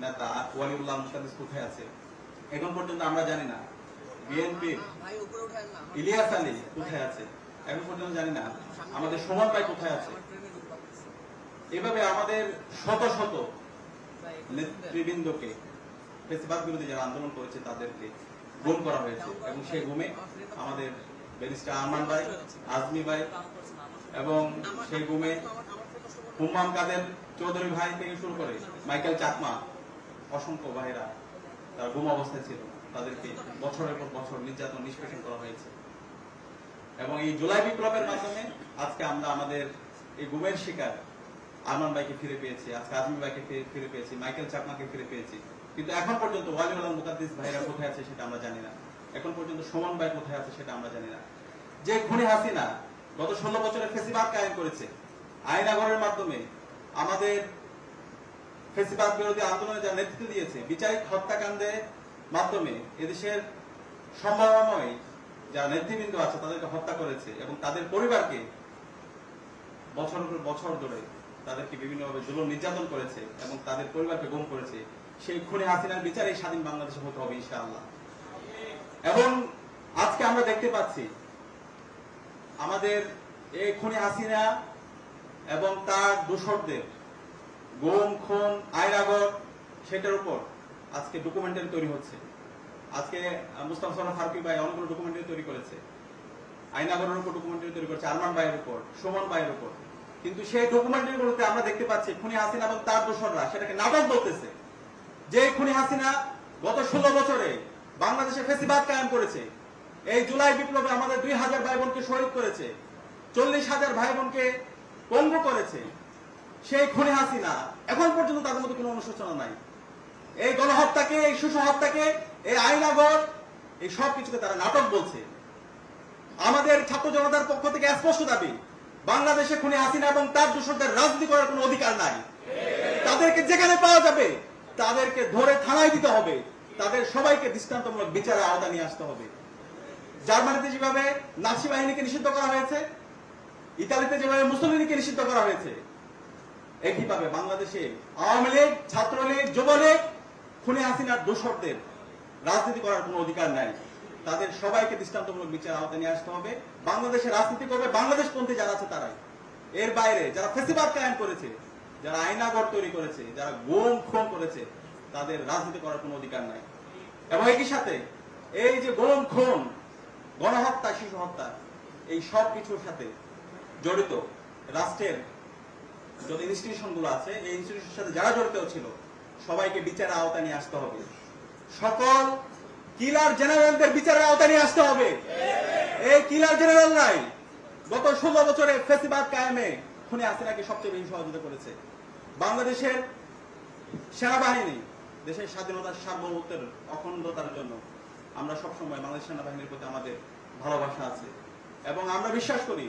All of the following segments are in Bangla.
নেতা ওয়ালিউল্লাহ মুস্তাফিজ কোথায় আছে এখন পর্যন্ত আমরা জানি না। বিএনপি ইলিয়াস আলী কোথায় আছে এখন পর্যন্ত জানি না। আমাদের সুমন ভাই কোথায় আছে। এভাবে আমাদের শত শত নেতৃবৃন্দকে ফেসিবাদ বিরোধী যারা আন্দোলন করেছে তাদেরকে গুম করা হয়েছে এবং সেই গুমে আমাদের ব্যারিস্টার আরমান ভাই, আজমি ভাই এবং সেই গুমে হুম্মাম কাদের চৌধুরী ভাই থেকে শুরু করে মাইকেল চাকমা অসংখ্য ভাইরা তারা গুম অবস্থায় ছিল, তাদেরকে বছরের পর বছর নির্যাতন নিষ্পেষণ করা হয়েছে। এবং এই জুলাই বিপ্লবের মাধ্যমে আজকে আমরা আমাদের এই গুমের শিকার আরমান ভাইকে ফিরে পেয়েছি, আজকে আজমি ভাইকে ফিরে পেয়েছি, মাইকেল চাকমাকে ফিরে পেয়েছি। কিন্তু এখন পর্যন্ত ওয়ালিউল্লাহ মুকাদ্দিস ভাইরা কোথায় আছে সেটা আমরা জানি না। এখন পর্যন্ত সুমন ভাই কোথায় আছে সেটা আমরা জানি না। যে খুনি হাসিনা গত 16 বছরের ফেসিবাদ কায়েম করেছে, আইনাগরের মাধ্যমে আমাদের ফেসিবাদ বিরোধী আন্দোলনে যারা নেতৃত্ব দিয়েছে, বিচারিক হত্যাকাণ্ডের মাধ্যমে এদেশের সম্ভাবনাময় যারা নেতৃবৃন্দ আছে তাদেরকে হত্যা করেছে এবং তাদের পরিবারকে বছর পর বছর ধরে তাদেরকে বিভিন্নভাবে জুলুম নির্যাতন করেছে এবং তাদের পরিবারকে গুম করেছে। সেই খুনি হাসিনার বিচার এই স্বাধীন বাংলাদেশে হতে হবে ইনশাআল্লাহ। এবং আজকে আমরা দেখতে পাচ্ছি আমাদের এই খুনি হাসিনা এবং তার দোসরদের গুম, খুন, আইনাগর সেটার উপর আজকে ডকুমেন্টারি তৈরি হচ্ছে। আজকে মুস্তাফা সরোয়ার ফারুকী ভাই অনেকগুলো ডকুমেন্টারি তৈরি করেছে, আইনাগরের উপর ডকুমেন্টারি তৈরি করেছে, আরমান ভাইয়ের উপর, সুমন ভাইয়ের উপর। কিন্তু সেই ডকুমেন্টারিগুলোতে আমরা দেখতে পাচ্ছি খুনি হাসিনা এবং তার দোসররা সেটাকে নাটক বলতেছে। যে খুনি হাসিনা গত 16 বছরে বাংলাদেশে ফেসিবাদ কায়েম করেছে, এই জুলাই বিপ্লবে আমাদের 2000 ভাই বোনকে শহীদ করেছে, 40,000 ভাই বোনকে পঙ্গু করেছে, সেই খুনি হাসিনা এখন পর্যন্ত তাদের মধ্যে কোনো অনুশোচনা নাই। এই গণহত্যাকে, এই শিশু হত্যাকে, এই আইনাগর, এই সব কিছুকে তারা নাটক বলছে। আমাদের ছাত্র জনতার পক্ষ থেকে স্পষ্ট দাবি, বাংলাদেশে খুনি হাসিনা এবং তার দোসরদের রাজনীতি করার কোনো অধিকার নাই। তাদেরকে যেখানে পাওয়া যাবে তাদেরকে ধরে থানায় দিতে হবে, তাদের সবাইকে দৃষ্টান্তমূলক বিচারের আওতা নিয়ে আসতে হবে। জার্মানিতে যেভাবে নাৎসি বাহিনীকে নিষিদ্ধ করা হয়েছে, ইতালিতে যেভাবে মুসলিমকে নিষিদ্ধ করা হয়েছে, একইভাবে বাংলাদেশে আওয়ামী লীগ, ছাত্রলীগ, যুবলীগ, খুনি হাসিনার দোসরদের রাজনীতি করার কোনো অধিকার নাই। তাদের সবাইকে দৃষ্টান্তমূলক বিচার আওতায় নিয়ে আসতে হবে। বাংলাদেশে রাজনীতি করবে বাংলাদেশপন্থী যারা আছে তারাই। এর বাইরে যারা ফেসিবাদ কায়েম করেছে, যারা আইনাগর তৈরি করেছে, যারা গুম খুন করেছে, তাদের রাজনীতি করার কোনো অধিকার নাই। এবং একই সাথে এই যে গুম খুন, গণহত্যা, শিশু হত্যা, এই সব কিছুর সাথে জড়িত রাষ্ট্রের যত ইনস্টিটিউশন গুলো আছে, এই ইনস্টিটিউশনের সাথে যারা জড়িত ছিল সবাইকে বিচারের আওতায় নিয়ে আসতে হবে। সকল কিলার জেনারেলদের বিচারের আওতায় নিয়ে আসতে হবে। এই কিলার জেনারেল নাই গত 16 বছরে ফেসিবাদ কায়েমে খুনি হাসিনাকে সবচেয়ে বেশি সহযোগিতা করেছে। বাংলাদেশের সেনাবাহিনী দেশের স্বাধীনতার, সার্বভৌমত্বের, অখণ্ডতার জন্য আমরা সবসময় বাংলাদেশ সেনাবাহিনীর প্রতি আমাদের ভালোবাসা আছে এবং আমরা বিশ্বাস করি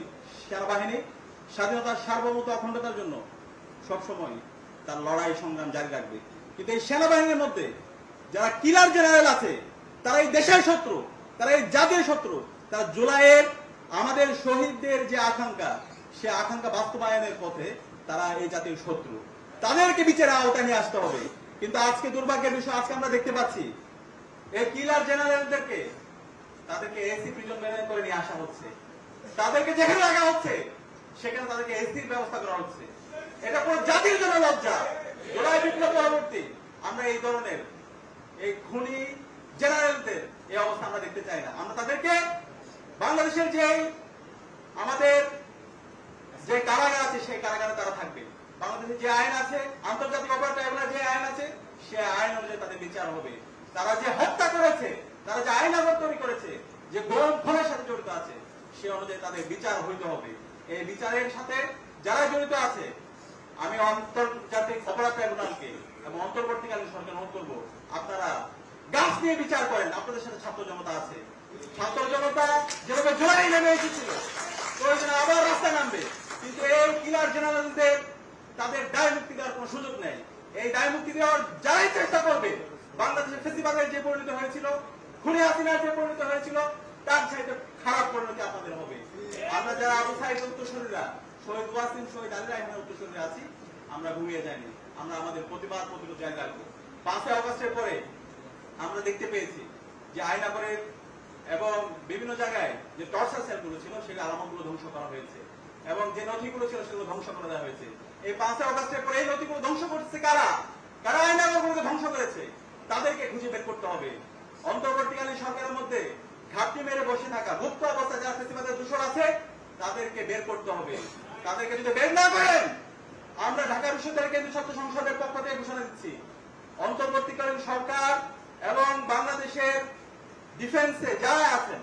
সেনাবাহিনী স্বাধীনতার, সার্বভৌমত্ব, অখণ্ডতার জন্য সবসময় তার লড়াই সংগ্রাম জারি রাখবে। কিন্তু এই সেনাবাহিনীর মধ্যে যারা কিলার জেনারেল আছে তারা এই দেশের শত্রু, তারা এই জাতির শত্রু, তারা জুলাইয়ের আমাদের শহীদদের যে আকাঙ্ক্ষা, সে আকাঙ্ক্ষা বাস্তবায়নের পথে তারা এই জাতির শত্রু। তাদেরকে বিচারের আওতায় নিয়ে আসতে হবে। কিন্তু আজকে দুর্ভাগ্যের বিষয়, আজকে আমরা দেখতে পাচ্ছি এই কিলার জেনারেলদেরকে তাদেরকে এসি প্রিজন ভ্যানে করে নিয়ে আসা হচ্ছে, তাদেরকে যেখানে রাখা হচ্ছে সেখানে তাদেরকে এসির ব্যবস্থা করা হচ্ছে। এটা পুরো জাতির জন্য লজ্জা। জুলাই বিপ্লব পরবর্তী আমরা এই ধরনের এই খুনি জেনারেলদের এই অবস্থা আমরা দেখতে চাই না। আমরা তাদেরকে বাংলাদেশের যে আমাদের যে কারাগার আছে সেই কারাগারে তারা থাকবে। বাংলাদেশের যে আইন আছে, আন্তর্জাতিক অপরাধ ট্রাইব্যুনাল যে আইন আছে, সে আইন অনুযায়ী তাদের বিচার হবে। তারা যে হত্যা করেছে, তারা যে আইন আবার তৈরি করেছে, যে গরম খুনের সাথে জড়িত আছে, সে অনুযায়ী তাদের বিচার হইতে হবে। এই বিচারের সাথে যারা জড়িত আছে, আমি আন্তর্জাতিক অপরাধ ট্রাইব্যুনালকে এবং অন্তর্বর্তীকালীন সরকার অনুরোধ করবো, আপনারা গাছ নিয়ে বিচার করেন। আপনাদের সাথে ছাত্র জনতা আছে, ছাত্র জনতা যেভাবে জোরাই নেমে এসেছিল, প্রয়োজনে আবার রাস্তায় নামবে। কিন্তু এই কিলার জেনারেলদের তাদের দায় মুক্তি দেওয়ার কোন সুযোগ নেই। এই দায় মুক্তি দেওয়ার যারাই চেষ্টা করবে, বাংলাদেশের ফেসিবাদের যে পরিণত হয়েছিল, খুনি হাসিনার যে পরিণত হয়েছিল, তার চাইতে খারাপ পরিণতি আপনাদের হবে। আমরা যারা আবু সাইদের উত্তরসূরিরা, শহীদ ওয়াসিম, শহীদ আলী রায়হানের উত্তরসূরিরা আছি, আমরা ঘুমিয়ে যাইনি। আমরা আমাদের প্রতিবাদ প্রতিরোধ জারি রাখবো। 5 আগস্টের পরে আমরা দেখতে পেয়েছি যে আয়নাগরের এবং বিভিন্ন জায়গায় যে টর্চার সেলগুলো ছিল সেগুলো আলামতগুলো ধ্বংস করা হয়েছে এবং যে নথিগুলো ছিল সেগুলো ধ্বংস করে দেওয়া হয়েছে। এই 5 আগস্টের পরে এই নথিগুলো ধ্বংস করছে কারা? কারা আয়নাগরগুলোকে ধ্বংস করেছে? তাদেরকে খুঁজে বের করতে হবে। অন্তর্বর্তীকালীন সরকারের মধ্যে ঘাপটি মেরে বসে থাকা মুক্ত অবস্থায় যারা ফেসিবাদের দূষণ আছে তাদেরকে বের করতে হবে। তাদেরকে যদি বের না করেন, আমরা ঢাকা বিশ্ববিদ্যালয় কেন্দ্রীয় ছাত্র সংসদের পক্ষ থেকে ঘোষণা দিচ্ছি, অন্তর্বর্তীকালীন সরকার এবং বাংলাদেশের ডিফেন্সে যারা আছেন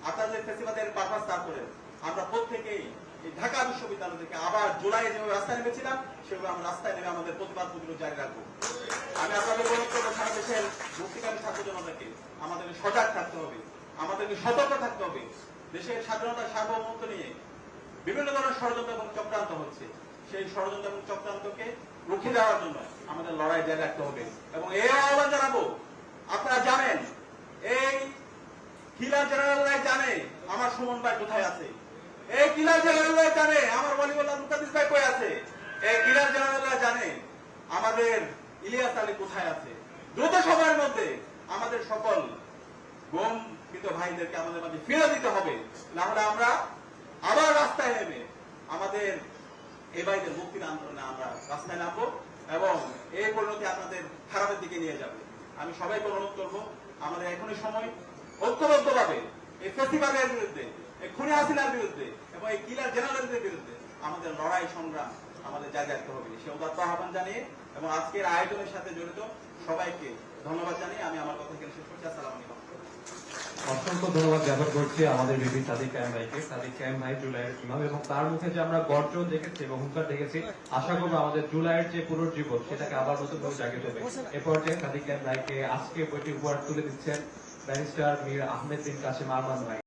আপনাদের ফেসিবাদের পারপাস তা করেন। আমরা প্রত্যেকেই এই ঢাকা বিশ্ববিদ্যালয় থেকে আবার জুলাই যেভাবে রাস্তায় নেমেছিলাম সেভাবে আমরা রাস্তায় নেমে আমাদের প্রতিবাদ প্রতিরোধ জারি রাখবো। আমি আপনাদের অনুরোধ করবো সারা দেশের মুক্তিকামী ছাত্র জনতাকে আমাদেরকে সজাগ থাকতে হবে, আমাদেরকে সতর্ক থাকতে হবে। দেশের স্বাধীনতা সার্বভৌমত্ব নিয়ে বিভিন্ন ধরনের ষড়যন্ত্র এবং চক্রান্ত হচ্ছে, সেই ষড়যন্ত্র এবং চক্রান্তকে রুখে দেওয়ার জন্য আমাদের লড়াই জারি রাখতে হবে। এবং এই আহ্বান জানাবো, আপনারা জানেন এই কিলার জেনারেলরাই জানে আমার সুমন ভাই কোথায় আছে, এই কিলার জেনারেলরাই জানে আমার ওয়ালিউল্লাহ মুকাদ্দিস ভাই কই আছে, এই কিলার জেনারেলরা জানে আমাদের ইলিয়াস আলী কোথায় আছে। দ্রুত সময়ের মধ্যে আমাদের সকল গমকৃত ভাইদেরকে আমাদের মাঝে ফিরে দিতে হবে, না হলে আমরা আবার রাস্তায় নেমে আমাদের এই ভাইদের মুক্তির আন্দোলনে আমরা রাস্তায় নামবো এবং এই পরিণতি আপনাদের খারাপের দিকে নিয়ে যাবে। আমি সবাইকে অনুরোধ করবো, আমাদের এখনই সময় ঐক্যবদ্ধভাবে এই ফেসিবাদের বিরুদ্ধে, এই খুনি হাসিনার বিরুদ্ধে এবং এই কিলার জেনারেলদের বিরুদ্ধে আমাদের লড়াই সংগ্রাম আমাদের জারি রাখতে হবে। সে উদাত্ত আহ্বান জানিয়ে এবং আজকের আয়োজনের সাথে জড়িত সবাইকে ধন্যবাদ জানিয়ে আমি আমার কথা এখানে শেষ করছি। আসসালামু আলাইকুম। অসংখ্য ধন্যবাদ জ্ঞাপন করছি আমাদের বিপি সাদিক কায়েম ভাইকে। সাদিক কায়েম ভাই জুলাইয়ের ইমাম এবং তার মুখে যে আমরা গর্জন দেখেছি এবং হুঙ্কার দেখেছি, আশা করবো আমাদের জুলাইয়ের যে পুনর্জীবন সেটাকে আবার নতুন ভাবে জাগিয়ে দেবে। এ পর্যায়ে সাদিক কায়েম ভাইকে আজকে বইটি উপহার তুলে দিচ্ছেন ব্যারিস্টার মীর আহমেদ বিন কাসেম আরমান ভাই।